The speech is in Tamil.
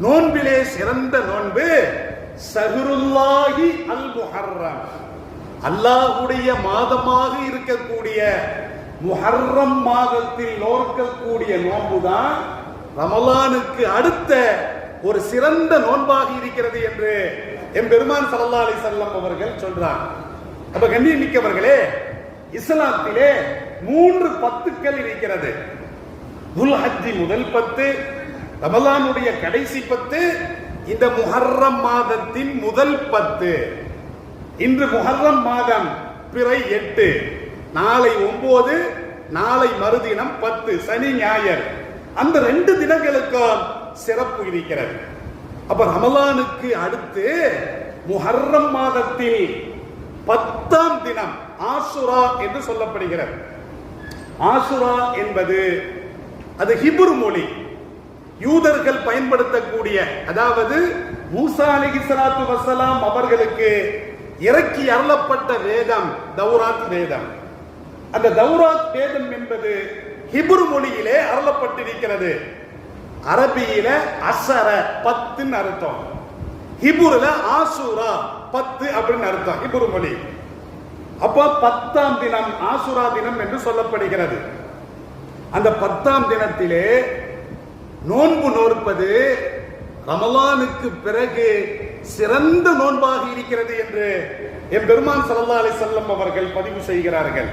நோன்பிலே சிறந்த நோன்பு ஷஹ்ருல்லாஹி அல் முஹர்ரம், அல்லாஹ்வுடைய மாதமாக இருக்கக்கூடிய முஹர்ரம் மாதத்தில் நோக்கக்கூடிய நோன்புதான் ரமலானுக்கு அடுத்த ஒரு சிறந்த நோன்பாக இருக்கிறது என்று எம்பெருமான் ஸல்லல்லாஹு அலைஹி வஸல்லம் அவர்கள் சொல்றார். அப்ப கண்ணியமிக்கவர்களே, இஸ்லாத்திலே 3 பத்துக்கள் இருக்கிறது. துல்ஹஜ் முதல் 10, ரமலானுடைய கடைசி 10, இந்த முஹர்ரம் மாதத்தின் முதல் 10. இன்று முஹர்ரம் மாதம் பிறை 8, நாளை 9, நாளை மறுதினம் 10, சனி ஞாயிறு. அந்த 2 தினங்களுக்கும் சிறப்பு இருக்கிறது. அப்ப ரமலானுக்கு அடுத்து முஹர்ரம் மாதத்தில் 10ஆம் தினம் ஆஷுரா என்று சொல்லப்படுகிறது. ஆஷுரா என்பது அது ஹிப்ரு மொழி, யூதர்கள் பயன்படுத்தக்கூடிய, அதாவது மூசா அலைஹிஸ்ஸலாத்து வஸ்ஸலாம் அவர்களுக்கு இறக்கி அருளப்பட்ட வேதம் தௌராத் வேதம். அந்த தௌராத் வேதம் என்பது ஹிப்ரு மொழியிலே அருளப்பட்டிருக்கிறது. அரபியில அஷர 10 அர்த்தம், ஹிப்ருல ஆஷுரா 10 அப்படின்னு அர்த்தம், ஹிப்ரு மொழி. அப்ப 10ஆம் தினம் ஆஷுரா தினம் என்று சொல்லப்படுகிறது. அந்த 10ஆம் தினத்திலே நோன்பு நோற்பது ரமலானுக்கு பிறகு சிறந்த நோன்பாக இருக்கிறது என்று எம்பெருமான் ஸல்லல்லாஹு அலைஹி வஸல்லம் அவர்கள் பதிவு செய்கிறார்கள்.